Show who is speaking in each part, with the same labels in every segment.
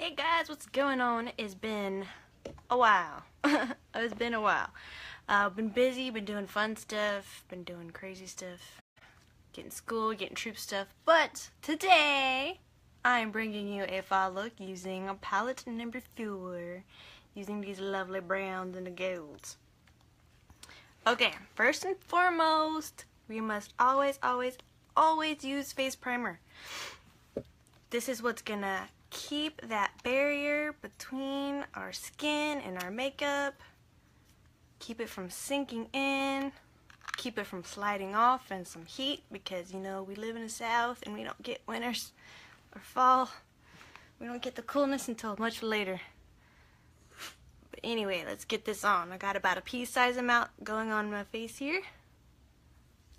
Speaker 1: Hey guys, what's going on? It's been a while. It's been a while. Been busy, been doing fun stuff, been doing crazy stuff, getting school, getting troop stuff. But today, I'm bringing you a fall look using a palette number 4, using these lovely browns and the golds. Okay, first and foremost, we must always use face primer. This is what's gonna keep that barrier between our skin and our makeup, keep it from sinking in, keep it from sliding off and some heat, because you know we live in the south and we don't get winters or fall. We don't get the coolness until much later. But anyway, let's get this on. I got about a pea-sized amount going on my face here.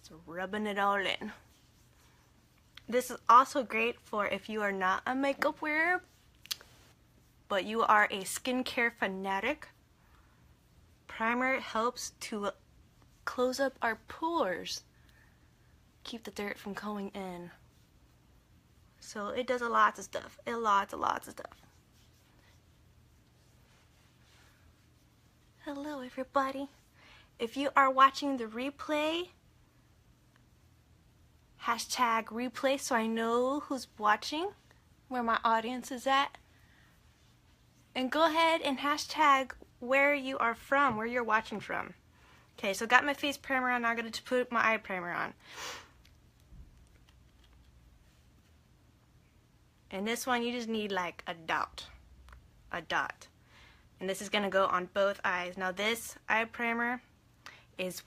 Speaker 1: Just rubbing it all in. This is also great for if you are not a makeup wearer, but you are a skincare fanatic. Primer helps to close up our pores, keep the dirt from going in. So it does lots of stuff. Lots of stuff. Hello everybody. If you are watching the replay, hashtag replay so I know who's watching, where my audience is at. And go ahead and hashtag where you are from, where you're watching from. Okay, so got my face primer on, now I'm going to put my eye primer on. And this one you just need like a dot. And this is going to go on both eyes. Now this eye primer is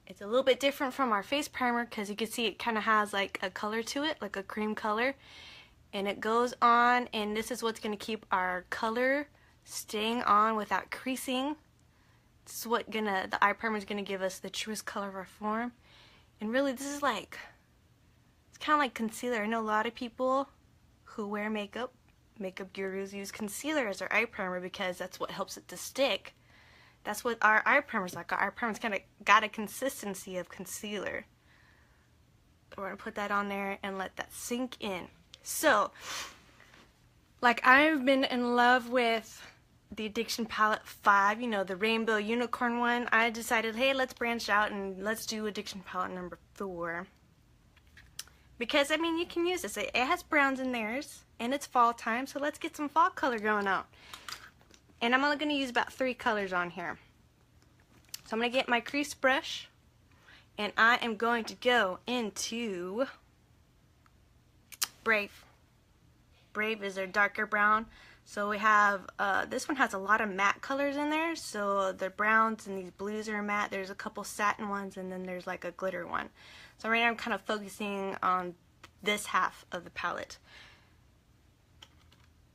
Speaker 1: it's a little bit different from our face primer, because you can see it kind of has like a color to it, like a cream color. And it goes on, and this is what's going to keep our color staying on without creasing. This is what the eye primer is going to give us the truest color of our form. And really this is like, it's kind of like concealer. I know a lot of people who wear makeup gurus, use concealer as their eye primer because that's what helps it to stick. That's what our eye primer's like. Our eye primer's kind of got a consistency of concealer. We're going to put that on there and let that sink in. So, like, I've been in love with the Addiction Palette 5, you know, the rainbow unicorn one. I decided, hey, let's branch out and let's do Addiction Palette number 4. Because, I mean, you can use this. It has browns in theirs, and it's fall time, so let's get some fall color going on. And I'm only going to use about 3 colors on here. So I'm going to get my crease brush, and I am going to go into Brave. Brave is their darker brown. So we have, this one has a lot of matte colors in there. So the browns and these blues are matte. There's a couple satin ones, and then there's like a glitter one. So right now I'm kind of focusing on this half of the palette.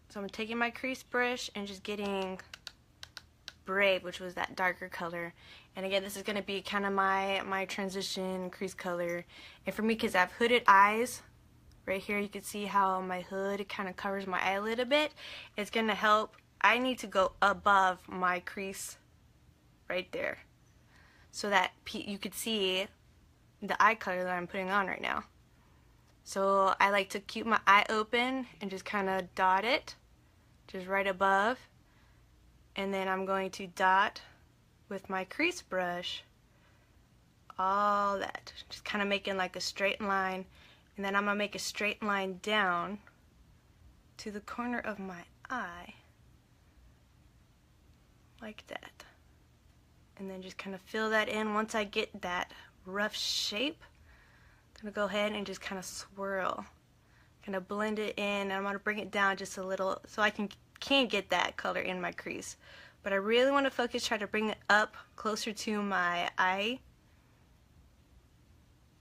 Speaker 1: So I'm taking my crease brush and just getting Brave, which was that darker color. And again, this is going to be kind of my transition crease color. And for me, because I have hooded eyes, right here you can see how my hood kind of covers my eyelid a bit. It's going to help. I need to go above my crease right there so that you could see the eye color that I'm putting on right now. So I like to keep my eye open and just kind of dot it just right above, and then I'm going to dot with my crease brush all that, just kind of making like a straight line, and then I'm going to make a straight line down to the corner of my eye like that, and then just kind of fill that in. Once I get that rough shape, I'm going to go ahead and just kind of swirl, kind of blend it in, and I'm going to bring it down just a little so I can get that color in my crease. But I really want to focus, try to bring it up closer to my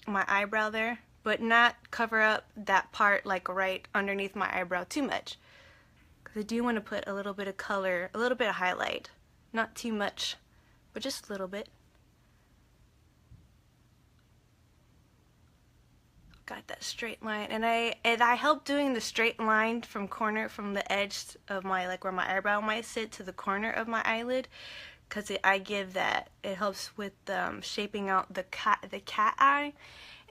Speaker 1: eyebrow there, but not cover up that part like right underneath my eyebrow too much, because I do want to put a little bit of color, a little bit of highlight, not too much, but just a little bit. Got that straight line, and I help doing the straight line from the edge of my, like where my eyebrow might sit, to the corner of my eyelid, because it helps with shaping out the cat eye,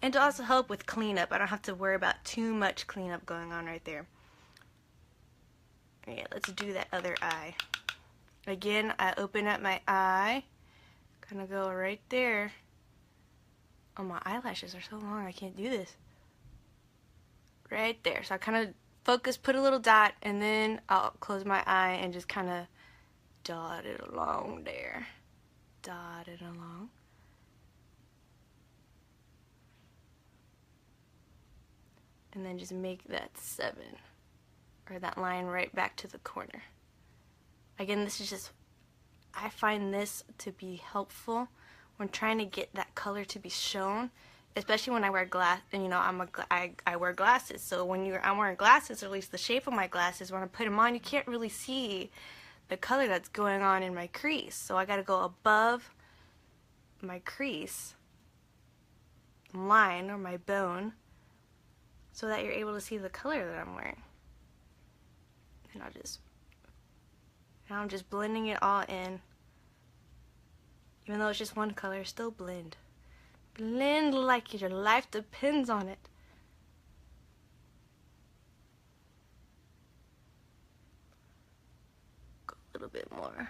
Speaker 1: and to also help with cleanup. I don't have to worry about too much cleanup going on right there. Okay, let's do that other eye. Again, I open up my eye, kind of go right there. Oh, my eyelashes are so long, I can't do this. Right there. So I kind of focus, put a little dot, and then I'll close my eye and just kind of dot it along there. Dot it along. And then just make that 7, or that line right back to the corner. Again, this is just, I find this to be helpful when trying to get that color to be shown, especially when I wear glass, and you know, I wear glasses, so when I'm wearing glasses, or at least the shape of my glasses, when I put them on, you can't really see the color that's going on in my crease. So I gotta go above my crease line, or my bone, so that you're able to see the color that I'm wearing. And now I'm just blending it all in. Even though it's just one color, still blend. Blend like your life depends on it. Go a little bit more.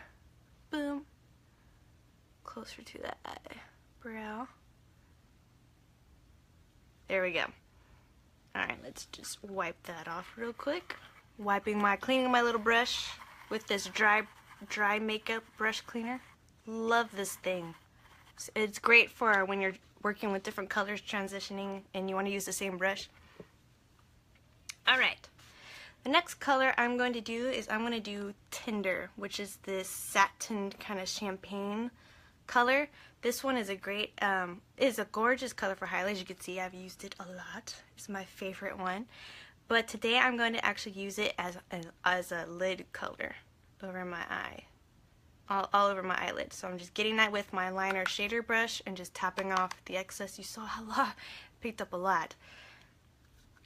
Speaker 1: Boom. Closer to that eyebrow. There we go. Alright, let's just wipe that off real quick. Cleaning my little brush with this dry makeup brush cleaner. Love this thing. It's great for when you're working with different colors, transitioning, and you want to use the same brush. Alright, the next color I'm going to do is I'm going to do Tender, which is this satin kind of champagne color. This one is a great, is a gorgeous color for highlights. You can see I've used it a lot. It's my favorite one. But today I'm going to actually use it as a lid color over my eye. All over my eyelid. So I'm just getting that with my liner shader brush and just tapping off the excess. You saw how long, picked up a lot.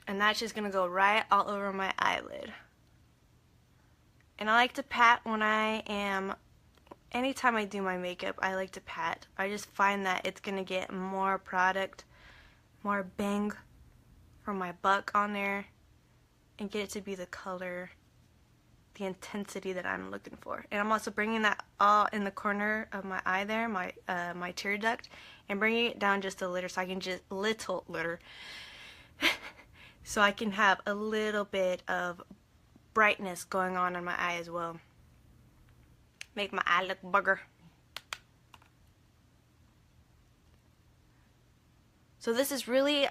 Speaker 1: And that's just going to go right all over my eyelid. And I like to pat when anytime I do my makeup, I like to pat. I just find that it's going to get more product, more bang for my buck on there, and get it to be the color, the intensity that I'm looking for. And I'm also bringing that all in the corner of my eye there, my tear duct, and bringing it down just a little, so I can so I can have a little bit of brightness going on in my eye as well. Make my eye look bigger. So this is really,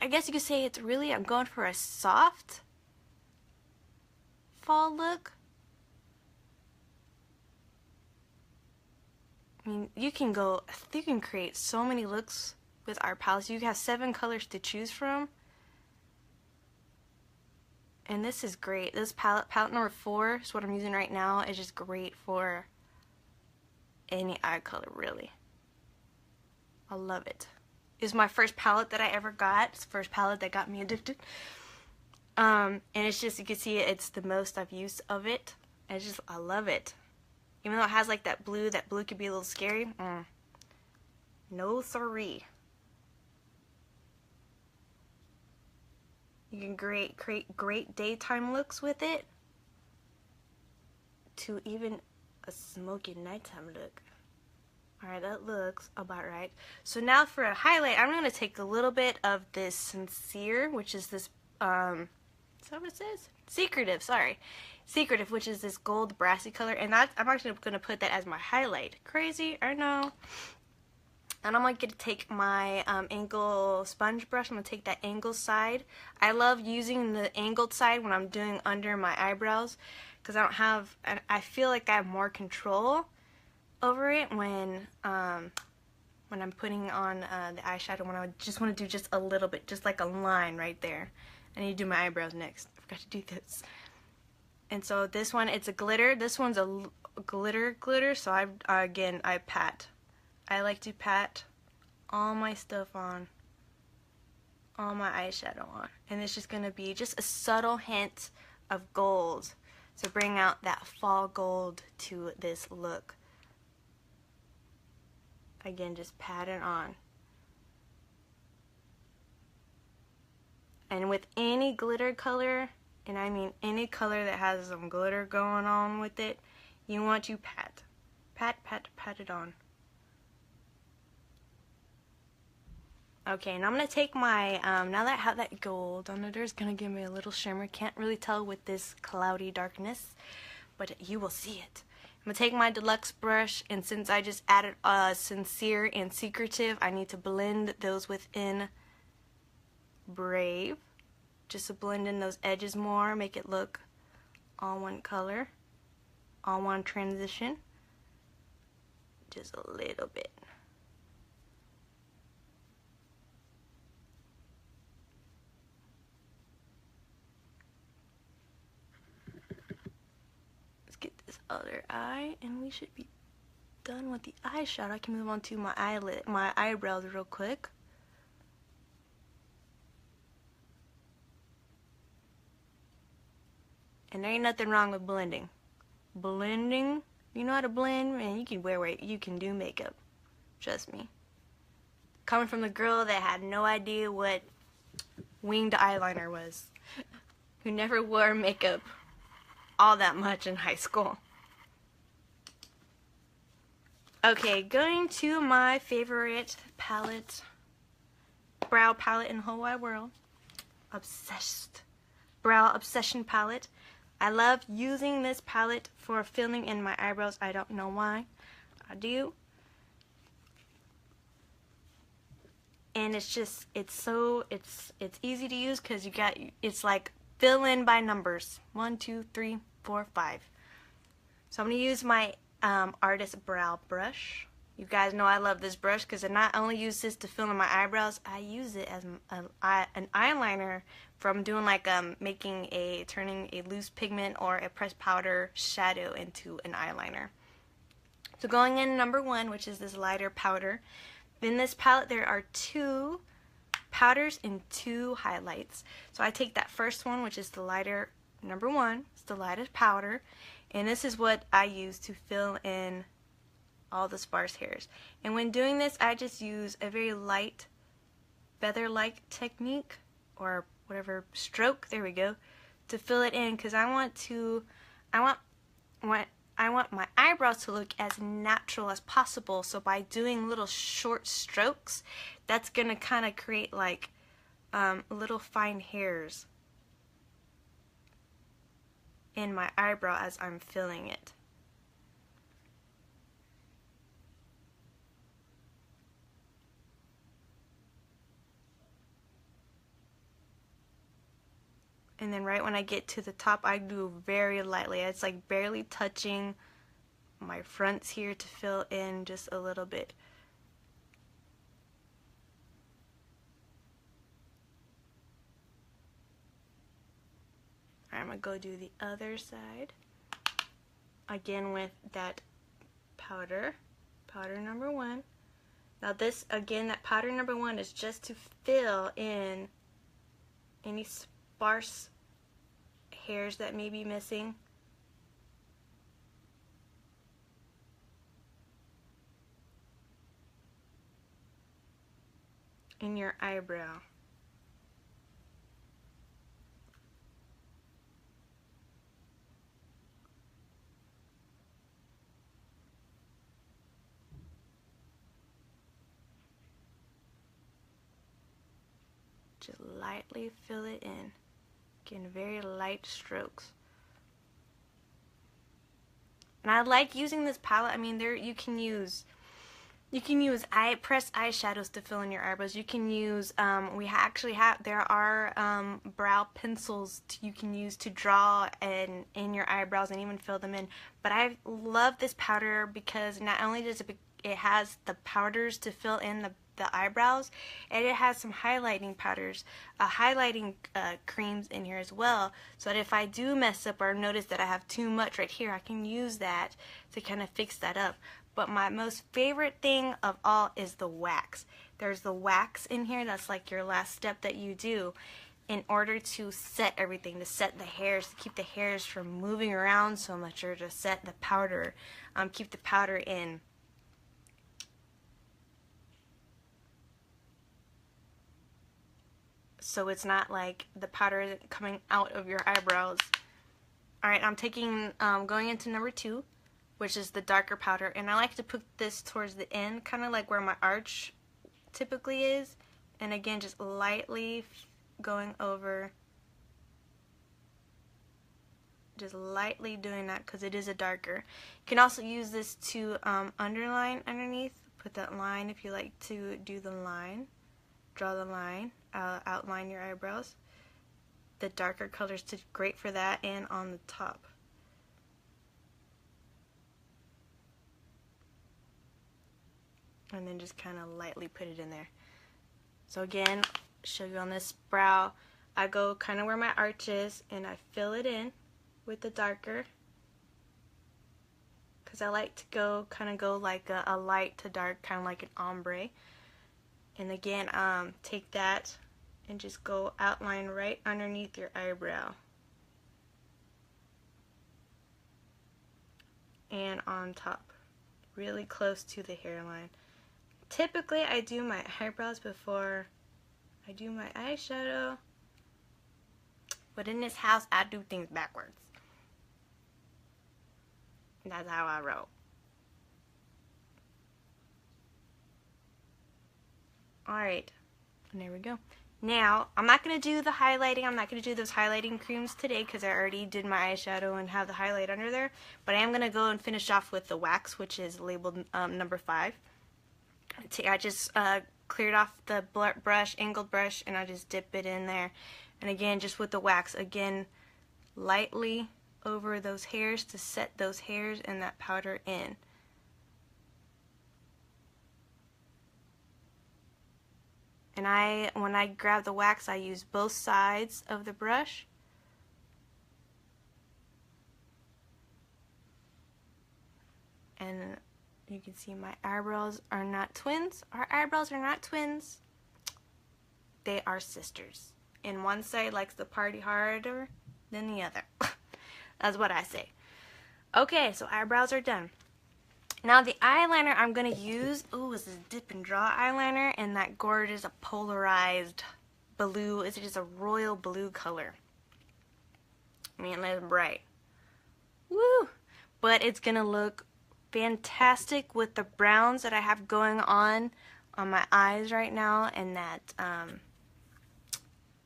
Speaker 1: I guess you could say it's really, I'm going for a soft fall look. I mean, you can create so many looks with our palettes. You have 7 colors to choose from. And this is great. This palette number 4 is what I'm using right now. It's just great for any eye color, really. I love it. It's my first palette that I ever got. It's the first palette that got me addicted. And it's just, you can see it's the most I've used of it. I love it. Even though it has like that blue could be a little scary. No siree. You can create great daytime looks with it, to even a smoky nighttime look. Alright, that looks about right. So now for a highlight, I'm going to take a little bit of this Sincere, which is this, is that what it says? Secretive, sorry. Secretive, which is this gold brassy color, and I'm actually going to put that as my highlight. Crazy, I know. And I'm going to take my angle sponge brush. I'm going to take that angle side. I love using the angled side when I'm doing under my eyebrows, because I feel like I have more control over it when I'm putting on the eyeshadow, when I just want to do just a little bit, just like a line right there. I need to do my eyebrows next. I forgot to do this. And so this one, it's a glitter. This one's a glitter, so I pat. I like to pat all my stuff on, all my eyeshadow on. And it's just going to be just a subtle hint of gold to bring out that fall gold to this look. Again, just pat it on. And with any glitter color, and I mean any color that has some glitter going on with it, you want to pat it on. Okay, and I'm going to take my, now that I have that gold on it, it's going to give me a little shimmer. Can't really tell with this cloudy darkness, but you will see it. I'm going to take my deluxe brush, and since I just added Sincere and Secretive, I need to blend those within Brave, just to blend in those edges more, make it look all one color, all one transition, just a little bit. Let's get this other eye, and we should be done with the eyeshadow. I can move on to my eyebrows real quick. And there ain't nothing wrong with blending. Blending, you know how to blend, man, you can do makeup. Trust me. Coming from the girl that had no idea what winged eyeliner was, who never wore makeup all that much in high school. Okay, going to my favorite palette, brow palette in the whole wide world. Obsessed. Brow Obsession palette. I love using this palette for filling in my eyebrows. I don't know why. I do. And it's just, it's easy to use because it's like fill in by numbers. 1, 2, 3, 4, 5. So I'm going to use my Artist Brow Brush. You guys know I love this brush because I not only use this to fill in my eyebrows, I use it as an eyeliner from doing like turning a loose pigment or a pressed powder shadow into an eyeliner. So going in number 1, which is this lighter powder. In this palette there are 2 powders and 2 highlights. So I take that first one, which is the lighter number 1, it's the lightest powder, and this is what I use to fill in all the sparse hairs. And when doing this, I just use a very light feather-like technique, or whatever stroke, there we go, to fill it in, because I want my eyebrows to look as natural as possible. So by doing little short strokes, that's gonna kind of create like little fine hairs in my eyebrow as I'm filling it. And then right when I get to the top, I do very lightly. It's like barely touching my fronts here to fill in just a little bit. Alright, I'm going to go do the other side. Again with that powder number 1. Now this, again, that powder number 1 is just to fill in any sparse hairs that may be missing. In your eyebrow. Just lightly fill it in. Again, very light strokes. And I like using this palette. I mean, you can use pressed eyeshadows to fill in your eyebrows. You can use there are brow pencils you can use to draw in your eyebrows and even fill them in. But I love this powder because not only does it has the powders to fill in the eyebrows, and it has some highlighting powders, highlighting creams in here as well, so that if I do mess up or notice that I have too much right here, I can use that to kind of fix that up. But my most favorite thing of all is the wax. There's the wax in here. That's like your last step that you do in order to set everything, to set the hairs, to keep the hairs from moving around so much, or to set the powder, keep the powder in. so it's not like the powder isn't coming out of your eyebrows. Alright, I'm taking, going into number 2, which is the darker powder, and I like to put this towards the end, kind of like where my arch typically is, and again, just lightly going over, just lightly doing that because it is a darker. You can also use this to underline underneath, put that line if you like to do the line, draw the line, outline your eyebrows. The darker colors are great for that, and on the top. And then just kind of lightly put it in there. So again, show you on this brow, I go kind of where my arch is and I fill it in with the darker, because I like to go like a light to dark, kind of like an ombre. And again, take that and just go outline right underneath your eyebrow and on top, really close to the hairline. Typically I do my eyebrows before I do my eyeshadow, but in this house I do things backwards. That's how I roll. Alright, and there we go. Now, I'm not going to do the highlighting. I'm not going to do those highlighting creams today because I already did my eyeshadow and have the highlight under there. But I am going to go and finish off with the wax, which is labeled number 5. I just cleared off the brush, angled brush, and I just dip it in there. And again, just with the wax, again, lightly over those hairs to set those hairs and that powder in. And when I grab the wax, I use both sides of the brush. And you can see my eyebrows are not twins. Our eyebrows are not twins. They are sisters. And one side likes to party harder than the other. That's what I say. Okay, so eyebrows are done. Now the eyeliner I'm going to use, is this Dip and Draw eyeliner in that gorgeous polarized blue. It's just a royal blue color. I mean, it's bright. Woo! But it's going to look fantastic with the browns that I have going on my eyes right now, and that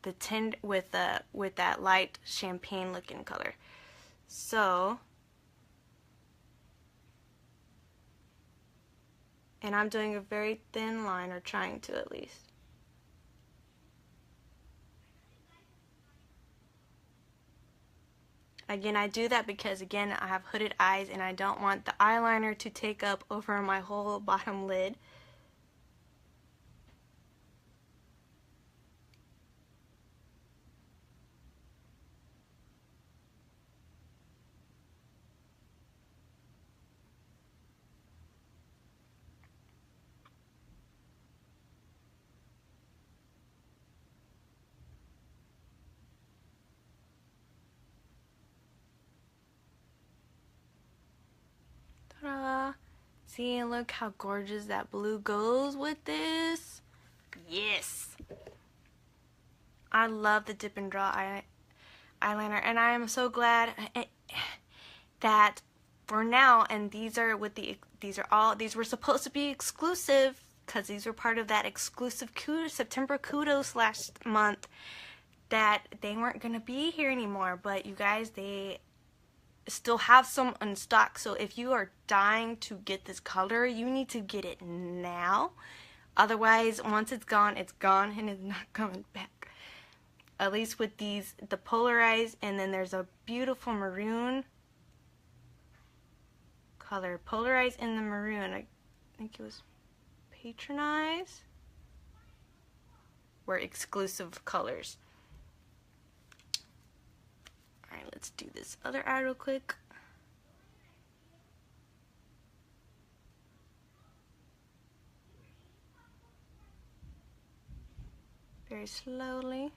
Speaker 1: the tint with that light champagne looking color. So, and I'm doing a very thin line, or trying to at least. Again, I do that because, again, I have hooded eyes and I don't want the eyeliner to take up over my whole bottom lid. Ta-da! See, look how gorgeous that blue goes with this. Yes! I love the Dip and Draw eyeliner, and I am so glad that for now, and these were supposed to be exclusive because these were part of that exclusive September kudos last month, that they weren't going to be here anymore. But you guys, they still have some in stock, so if you are dying to get this color, you need to get it now. Otherwise, once it's gone and it's not coming back. At least with these, the polarized, and then there's a beautiful maroon color. Polarized in the maroon. I think it was Patronize. Were exclusive colors. Alright, let's do this other eye real quick. Very slowly.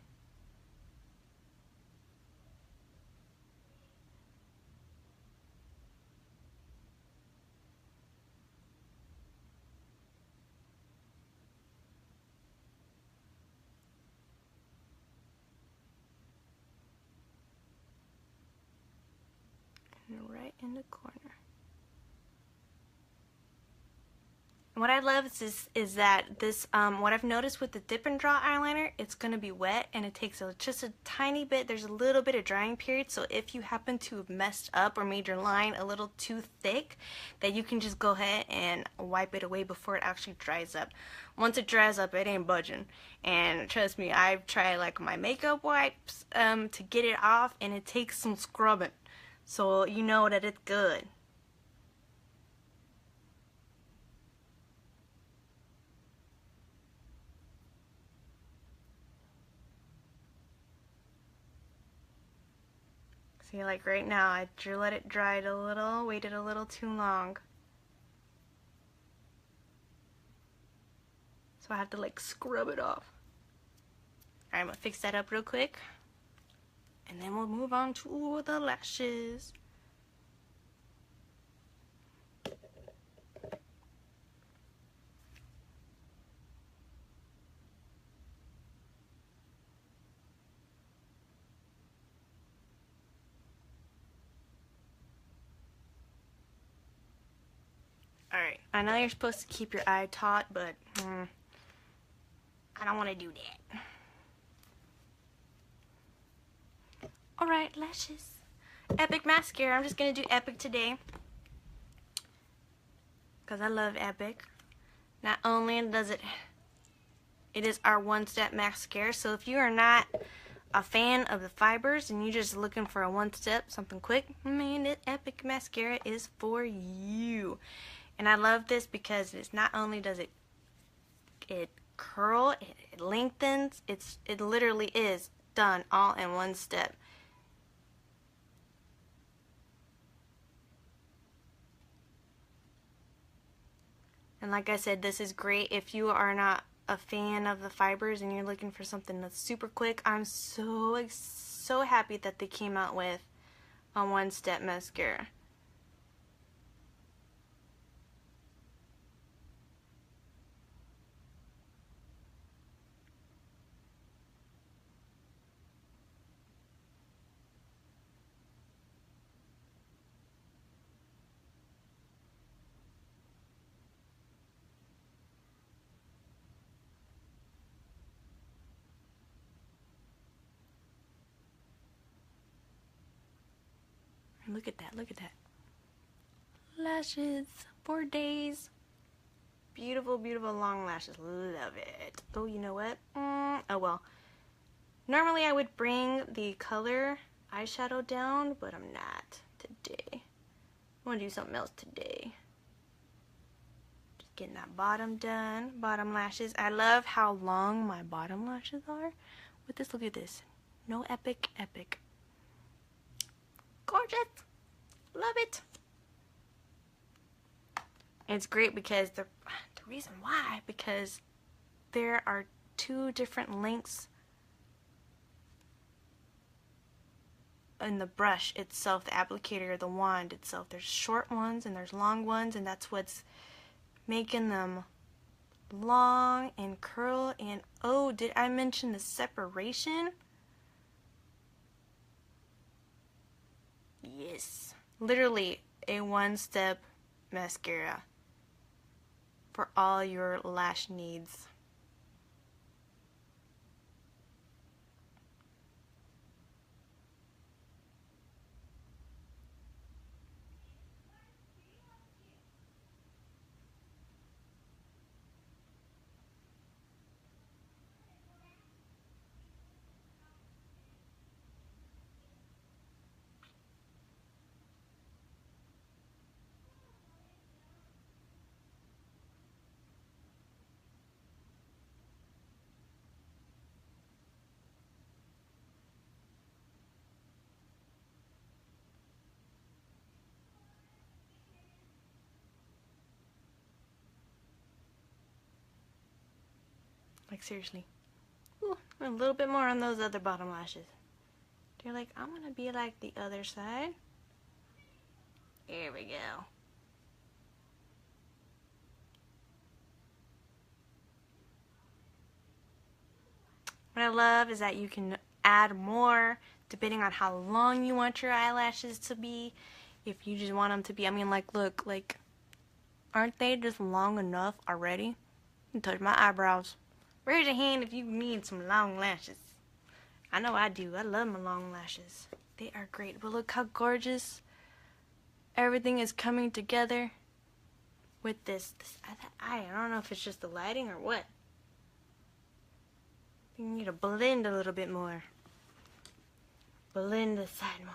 Speaker 1: and right in the corner. What I love is that this, what I've noticed with the dip and draw eyeliner, it's going to be wet and it takes just a tiny bit, there's a little bit of drying period, so if you happen to have messed up or made your line a little too thick, that you can just go ahead and wipe it away before it actually dries up. Once it dries up, it ain't budging. And trust me, I've tried like my makeup wipes to get it off, and it takes some scrubbing. So you know that it's good. See, like right now, I let it dry a little, waited a little too long. So I have to like scrub it off. Alright, I'm gonna fix that up real quick. And then we'll move on to the lashes. Alright, I know you're supposed to keep your eye taut, but I don't want to do that. Alright, lashes. Epic mascara. I'm just going to do Epic today, because I love Epic. Not only does it is our one-step mascara, so if you are not a fan of the fibers and you're just looking for a one-step, something quick, man, the Epic mascara is for you. And I love this because it's not only does it curl, it lengthens, it literally is done all in one step. And like I said, this is great if you are not a fan of the fibers and you're looking for something that's super quick. I'm so happy that they came out with a one-step mascara. Look at that, look at that. Lashes, 4 days. Beautiful, beautiful long lashes. Love it. Oh, you know what? Oh well. Normally I would bring the color eyeshadow down, but I'm not today. I want to do something else today. Just getting that bottom done. Bottom lashes. I love how long my bottom lashes are. With this, look at this. No Epic, Epic. Gorgeous. Love it. It's great because the reason why, because there are 2 different lengths in the brush itself, the applicator, the wand itself. There's short ones and there's long ones, and that's what's making them long and curl. And oh, did I mention the separation? Yes, literally a one-step mascara for all your lash needs. Like seriously. Ooh, a little bit more on those other bottom lashes. They're like, I'm gonna be like the other side. Here we go. What I love is that you can add more depending on how long you want your eyelashes to be. if you just want them to be, I mean, like, look, like, aren't they just long enough already? You can touch my eyebrows. Raise your hand if you need some long lashes. I know I do. I love my long lashes. They are great. But look how gorgeous everything is coming together with this. I don't know if it's just the lighting or what. You need to blend a little bit more. Blend the side more.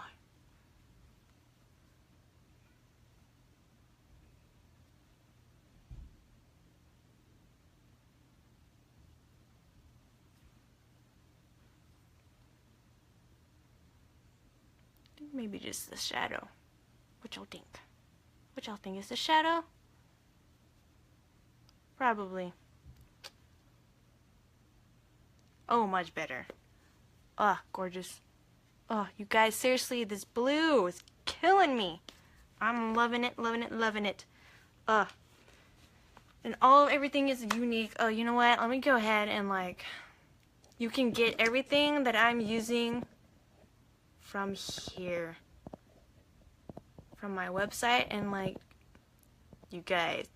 Speaker 1: Maybe just the shadow. What y'all think? What y'all think? Is the shadow? Probably. Oh, much better. Oh, gorgeous. Oh, you guys, seriously, this blue is killing me. I'm loving it, loving it, loving it. And everything is unique. Oh, you know what? Let me go ahead and, like, you can get everything that I'm using from here. From my website, and, like, you guys.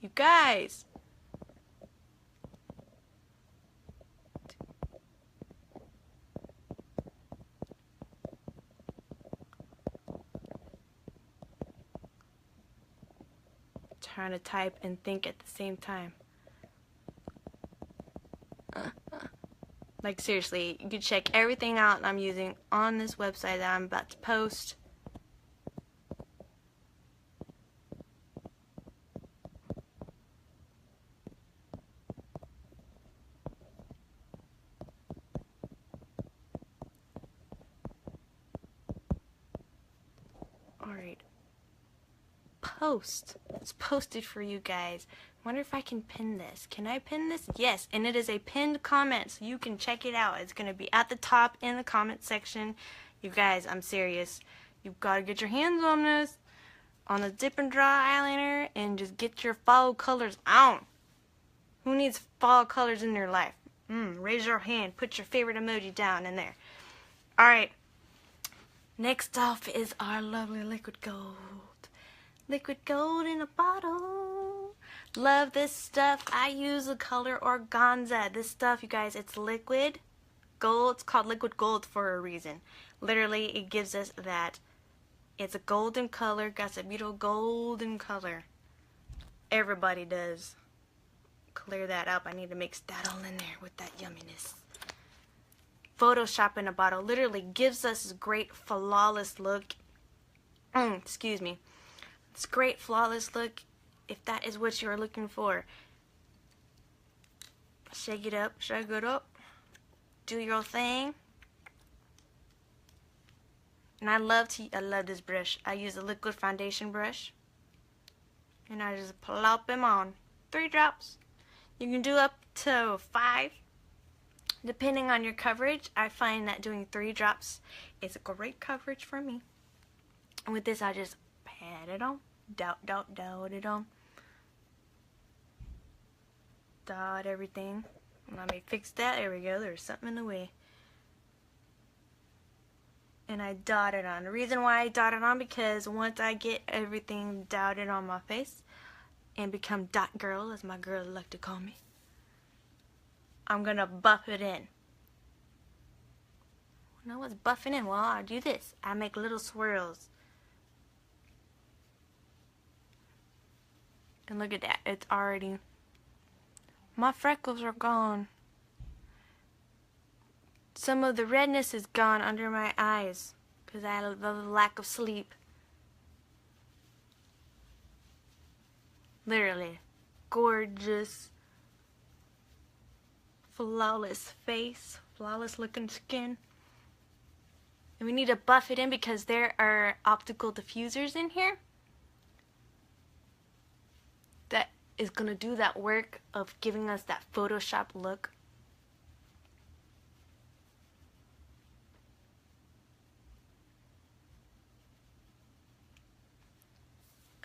Speaker 1: Trying to type and think at the same time. Like, seriously, you can check everything out I'm using on this website that I'm about to post. Alright. Post. It's posted for you guys. Wonder if I can pin this. Can I pin this? Yes, and it is a pinned comment, so you can check it out. It's going to be at the top in the comment section. You guys, I'm serious. You've got to get your hands on this, on the dip and draw eyeliner, and just get your fall colors on. Who needs fall colors in their life? Raise your hand. Put your favorite emoji down in there. Alright. Next off is our lovely liquid gold. Liquid gold in a bottle. Love this stuff. I use the color Organza. This stuff, you guys, it's liquid gold. It's called liquid gold for a reason. Literally, it gives us that. It's a golden color. Got a beautiful golden color. Everybody does. Clear that up. I need to mix that all in there with that yumminess. Photoshop in a bottle literally gives us this great flawless look. Excuse me. This great flawless look, if that is what you are looking for. Shake it up, do your thing. And I love this brush. I use a liquid foundation brush, and I just plop them on. 3 drops. You can do up to 5, depending on your coverage. I find that doing 3 drops is a great coverage for me. And with this, I just pat it on. Dot it on. Dot everything. Let me fix that. There we go. There's something in the way. And I dot it on. The reason why I dot it on, because once I get everything dotted on my face and become dot girl, as my girls like to call me, I'm gonna buff it in. Now what's buffing in? Well, I do this. I make little swirls. And look at that, it's already, my freckles are gone. Some of the redness is gone under my eyes because I had a lack of sleep. Literally, gorgeous, flawless face, flawless looking skin. And we need to buff it in because there are optical diffusers in here that is going to do that work of giving us that Photoshop look.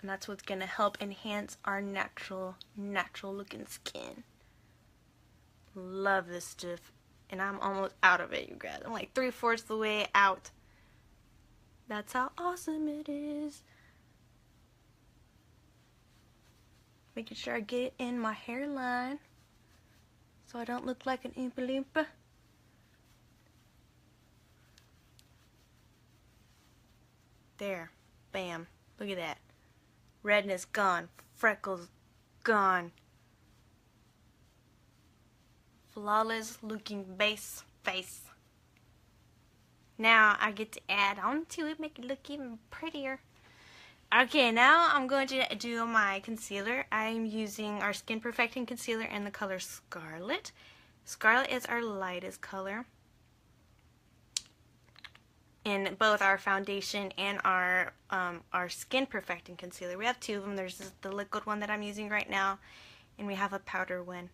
Speaker 1: And that's what's going to help enhance our natural looking skin. Love this stuff. And I'm almost out of it, you guys. I'm like 3/4 the way out. That's how awesome it is. Making sure I get it in my hairline so I don't look like an Oompa Loompa. There. Bam. Look at that. Redness gone. Freckles gone. Flawless looking base face. Now I get to add on to it, make it look even prettier. Okay, now I'm going to do my concealer. I'm using our Skin Perfecting Concealer in the color Scarlet. Scarlet is our lightest color in both our foundation and our Skin Perfecting Concealer. We have two of them. There's the liquid one that I'm using right now, and we have a powder one.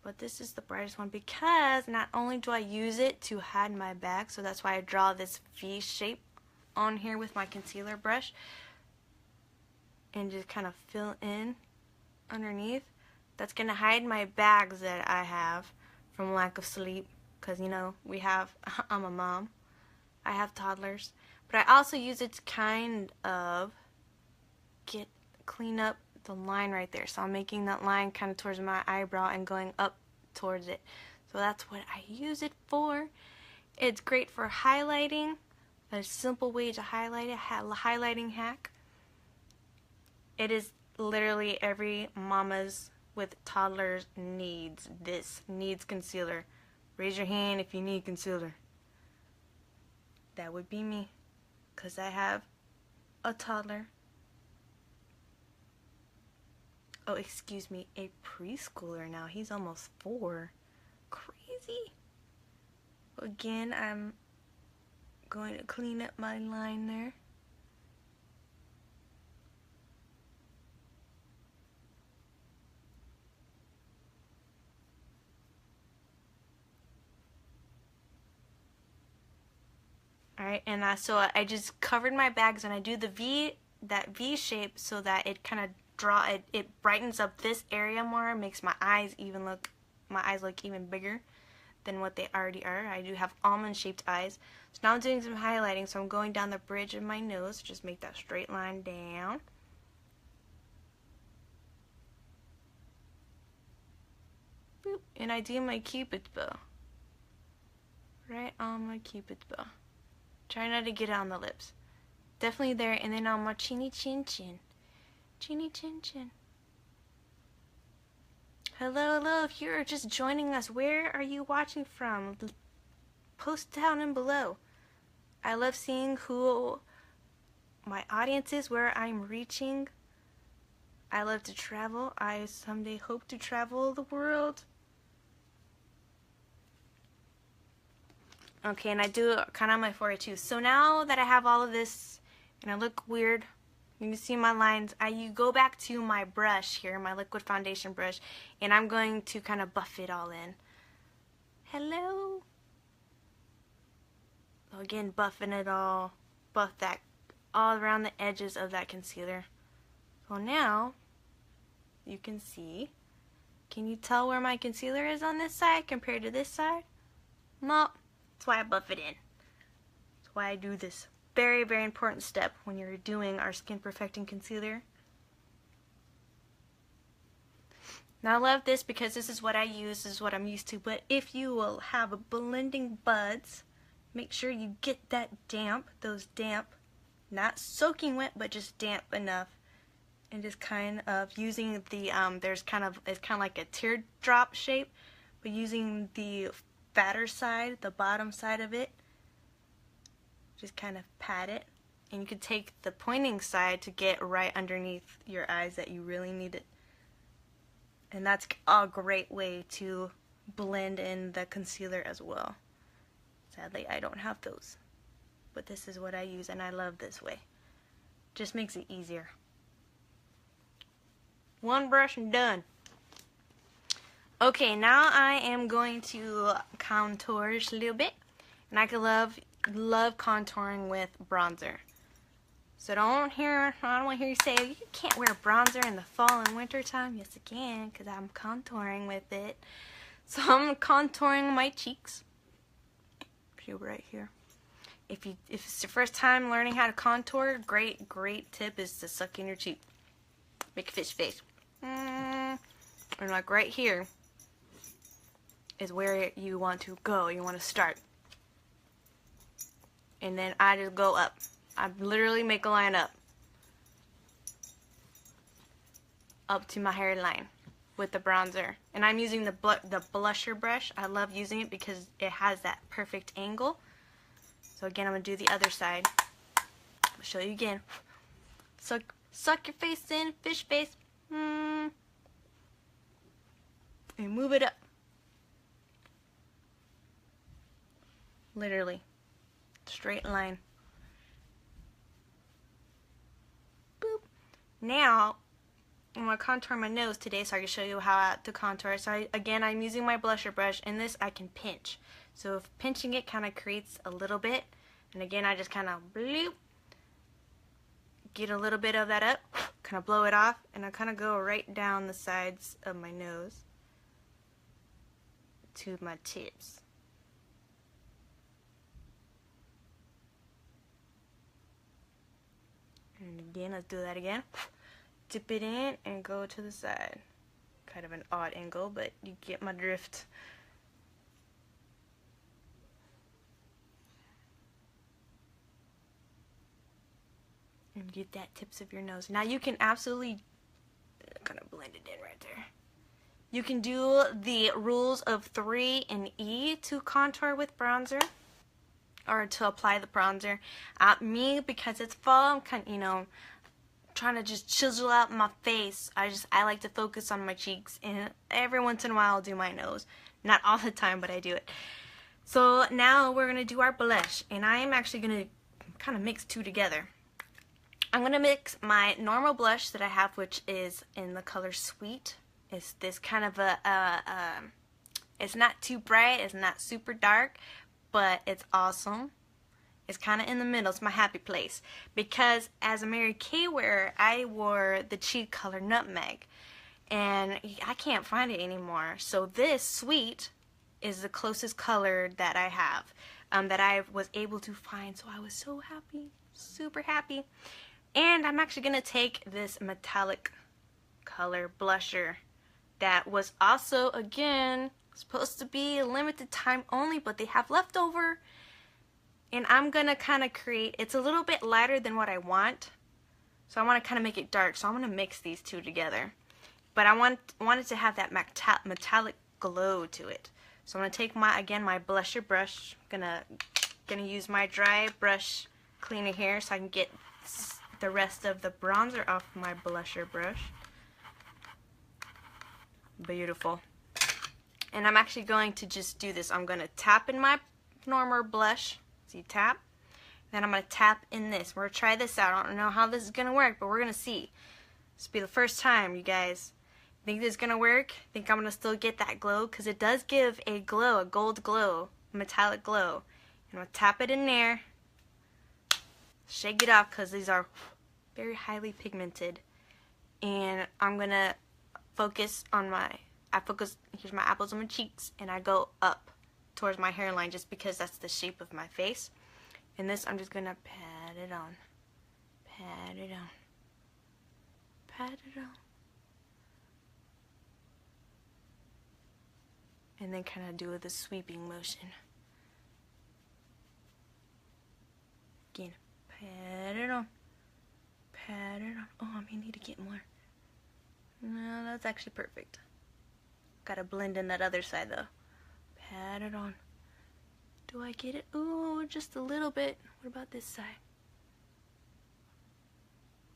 Speaker 1: But this is the brightest one because not only do I use it to hide my bag, so that's why I draw this V shape on here with my concealer brush and just kind of fill in underneath. That's going to hide my bags that I have from lack of sleep because, you know, I'm a mom. I have toddlers. But I also use it to kind of clean up the line right there. So I'm making that line kind of towards my eyebrow and going up towards it. So that's what I use it for. It's great for highlighting. A simple way to highlight it, highlighting hack. It is literally every mama's with toddlers needs concealer. Raise your hand if you need concealer. That would be me, because I have a toddler. Oh, excuse me, a preschooler now. He's almost 4. Crazy. Again, I'm going to clean up my line there. Alright, and so I just covered my bags, and I do that V shape so that it kind of it brightens up this area more, makes my eyes look even bigger than what they already are. I do have almond shaped eyes. So now I'm doing some highlighting, so I'm going down the bridge of my nose, just make that straight line down. Boop. And I do my Cupid's bow. Right on my Cupid's bow. Try not to get it on the lips. Definitely there, and then on my chinny chin chin. Chinny chin chin. Hello, if you're just joining us, where are you watching from? Post down and below. I love seeing who my audience is, where I'm reaching. I love to travel. I someday hope to travel the world. Okay, and I do kind of on my forehead too. So now that I have all of this, and I look weird, you can see my lines, you go back to my brush here, my liquid foundation brush, and I'm going to kind of buff it all in. Hello. So again, buffing it all, buff that all around the edges of that concealer. So now, you can see, can you tell where my concealer is on this side compared to this side? No. That's why I buff it in. That's why I do this very, very important step when you're doing our Skin Perfecting Concealer. Now I love this because this is what I use, this is what I'm used to, but if you will have a blending buds, make sure you get that damp, those damp, not soaking wet, but just damp enough. And just kind of using the, it's kind of like a teardrop shape, but using the fatter side, the bottom side of it, just kind of pat it, and you could take the pointing side to get right underneath your eyes that you really need it. And that's a great way to blend in the concealer as well. Sadly, I don't have those, but this is what I use, and I love this way. Just makes it easier. One brush and done. Okay, now I am going to contour just a little bit, and I could love contouring with bronzer. So I don't want to hear you say you can't wear bronzer in the fall and winter time. Yes, I can, because I'm contouring with it. So I'm contouring my cheeks. Right here. If it's your first time learning how to contour, great tip is to suck in your cheek. make a fish face. And like right here is where you want to go. You want to start. And then I just go up. I literally make a line up to my hairline with the bronzer. And I'm using the blusher brush. I love using it because it has that perfect angle. So again, I'm going to do the other side. I'll show you again. Suck your face in, fish face. And move it up. Literally. Straight line. Boop. Now, I'm going to contour my nose today so I can show you how to contour. So again, I'm using my blusher brush, and this I can pinch. So if pinching it kind of creates a little bit, and again, I just kind of bloop, get a little bit of that up, kind of blow it off, and I kind of go right down the sides of my nose to my tips. And again, let's do that again. Dip it in and go to the side. Kind of an odd angle, but you get my drift. And get that tips of your nose. Now you can absolutely kind of blend it in right there. You can do the rules of 3 and E to contour with bronzer, or to apply the bronzer. Me, because it's fall, I'm kind of, you know, trying to just chisel out my face. I like to focus on my cheeks, and every once in a while I'll do my nose. Not all the time, but I do it. So now we're going to do our blush, and I am actually going to kind of mix two together. I'm going to mix my normal blush that I have, which is in the color Sweet. It's this kind of it's not too bright, it's not super dark, but it's awesome. It's kind of in the middle. It's my happy place. Because as a Mary Kay wearer, I wore the cheek color Nutmeg. And I can't find it anymore. So this Sweet is the closest color that I have. That I was able to find. So I was so happy. Super happy. And I'm actually going to take this metallic color blusher. That was also, again, supposed to be a limited time only. But they have leftover. And I'm going to kind of create, it's a little bit lighter than what I want. So I want to kind of make it dark. So I'm going to mix these two together. But I wanted to have that metallic glow to it. So I'm going to take my blusher brush. I'm going to use my dry brush cleaner here so I can get the rest of the bronzer off my blusher brush. Beautiful. And I'm actually going to just do this. I'm going to tap in my normal blush. See, tap. Then I'm going to tap in this. We're going to try this out. I don't know how this is going to work, but we're going to see. This will be the first time, you guys. Think this is going to work? Think I'm going to still get that glow? Because it does give a glow, a gold glow, a metallic glow. And I'm going to tap it in there. Shake it off because these are very highly pigmented. And I'm going to focus on here's my apples on my cheeks, and I go up towards my hairline just because that's the shape of my face. And this, I'm just going to pat it on. Pat it on. Pat it on. And then kind of do the sweeping motion. Again, pat it on. Pat it on. Oh, I may need to get more. No, that's actually perfect. Gotta blend in that other side though. Pat it on. Do I get it? Ooh, just a little bit. What about this side?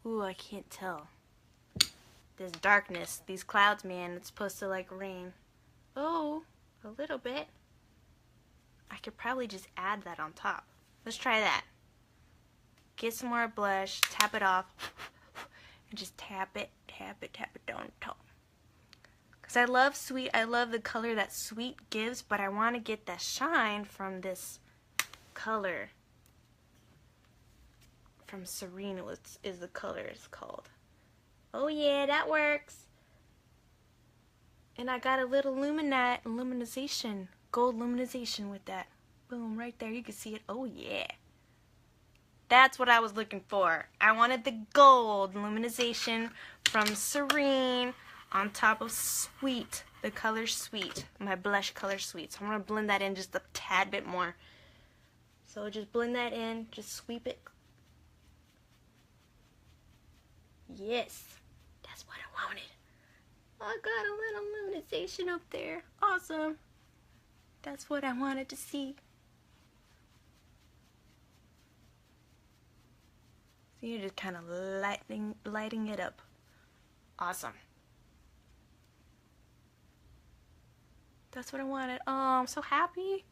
Speaker 1: Ooh, I can't tell. This darkness, these clouds, man, it's supposed to like rain. Oh, a little bit. I could probably just add that on top. Let's try that. Get some more blush, tap it off, and just tap it down top. Because I love Sweet, I love the color that Sweet gives, but I want to get that shine from this color. From Serene is the color it's called. Oh yeah, that works. And I got a little luminization, gold luminization with that. Boom, right there, you can see it. Oh yeah. That's what I was looking for. I wanted the gold luminization from Serene on top of Sweet, the color Sweet, my blush color Sweet. So I'm going to blend that in just a tad bit more. So just blend that in, just sweep it. Yes, that's what I wanted. I got a little luminization up there. Awesome. That's what I wanted to see. So you're just kind of lighting it up. Awesome. That's what I wanted. Oh, I'm so happy.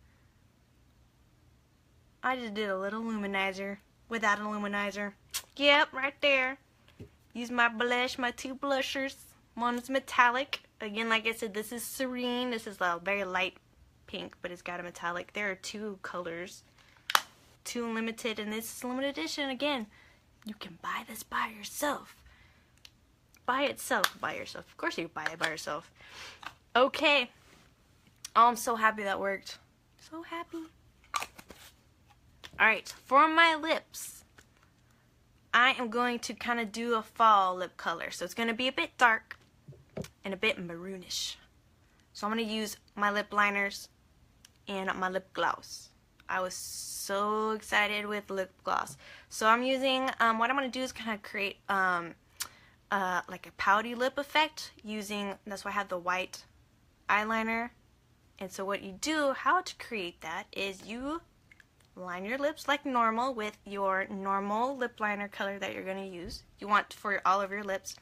Speaker 1: I just did a little luminizer without a luminizer. Yep, right there. Use my blush, my two blushers. One's metallic. Again, like I said, this is Serene. This is a very light pink, but it's got a metallic. There are two colors. Two limited, and this is limited edition. Again, you can buy this by yourself. Buy itself by yourself. Of course you can buy it by yourself. Okay. Oh, I'm so happy that worked. So happy. Alright, for my lips, I am going to kind of do a fall lip color. So it's going to be a bit dark and a bit maroonish. So I'm going to use my lip liners and my lip gloss. I was so excited with lip gloss. So I'm using, what I'm going to do is kind of create like a pouty lip effect using, that's why I have the white eyeliner. And so what you do, how to create that, is you line your lips like normal with your normal lip liner color that you're going to use. You want for all of your lips.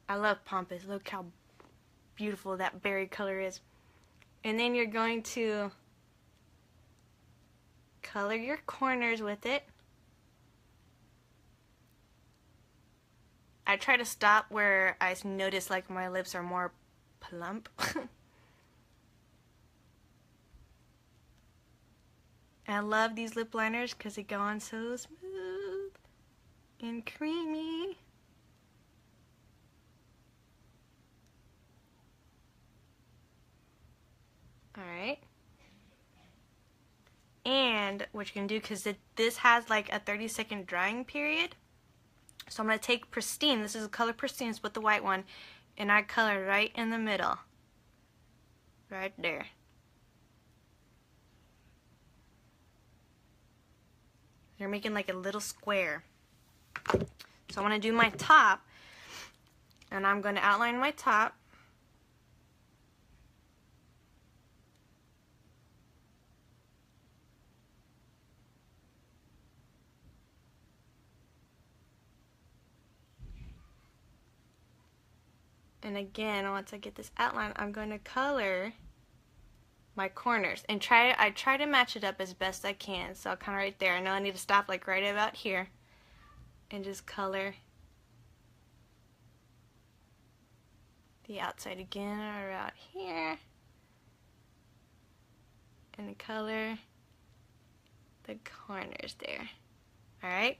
Speaker 1: I love Pampas. Look how beautiful that berry color is. And then you're going to color your corners with it. I try to stop where I notice like my lips are more plump. I love these lip liners because they go on so smooth and creamy. Alright. And what you can do, because this has like a 30-second drying period, so I'm going to take Pristine, this is the color Pristine, it's with the white one, and I color right in the middle. Right there. You're making like a little square. So I'm going to do my top, and I'm going to outline my top. And again, once I get this outline, I'm going to color my corners and I try to match it up as best I can. So I'll kind of right there. I know I need to stop like right about here and just color the outside again around here and color the corners there. Alright?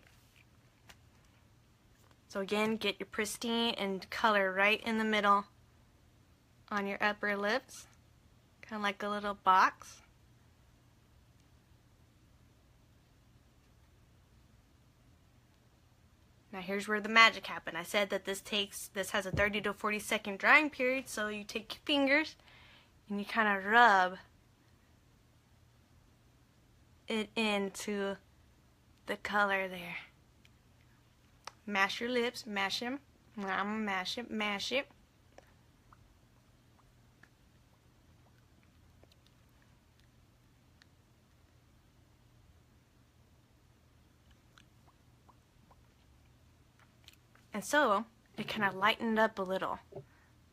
Speaker 1: So again, get your Pristine and color right in the middle on your upper lips, kind of like a little box. Now here's where the magic happened. I said that this has a 30 to 40 second drying period, so you take your fingers and you kind of rub it into the color there. Mash your lips, mash them. I'm gonna mash it, mash it. And so it kind of lightened up a little,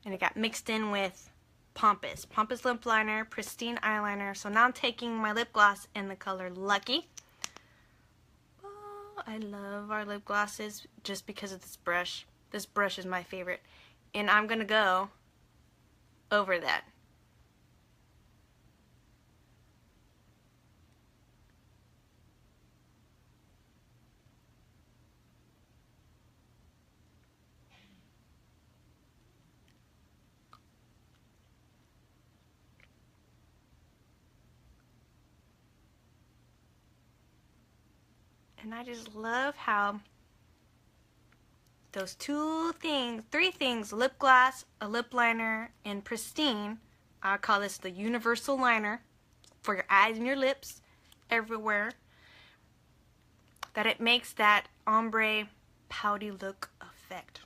Speaker 1: and it got mixed in with Pampas lip liner, Pristine eyeliner. So now I'm taking my lip gloss in the color Lucky. I love our lip glosses just because of this brush. This brush is my favorite. And I'm going to go over that. And I just love how those three things, lip gloss, a lip liner, and Pristine, I call this the universal liner for your eyes and your lips, everywhere, that it makes that ombre pouty look effect.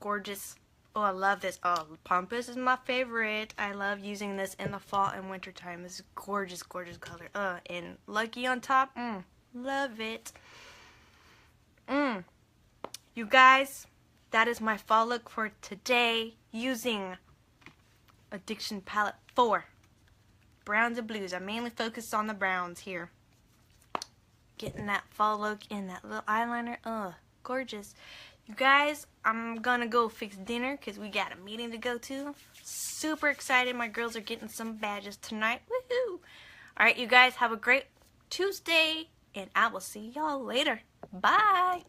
Speaker 1: Gorgeous. Oh, I love this. Oh, Pampas is my favorite. I love using this in the fall and winter time. This is gorgeous, gorgeous color. And Lucky on top. Love it. You guys, that is my fall look for today using Addiction Palette 4. Browns and blues. I mainly focused on the browns here. Getting that fall look in that little eyeliner. Gorgeous. You guys, I'm gonna go fix dinner because we got a meeting to go to. Super excited. My girls are getting some badges tonight. Woohoo! Alright, you guys, have a great Tuesday, and I will see y'all later. Bye!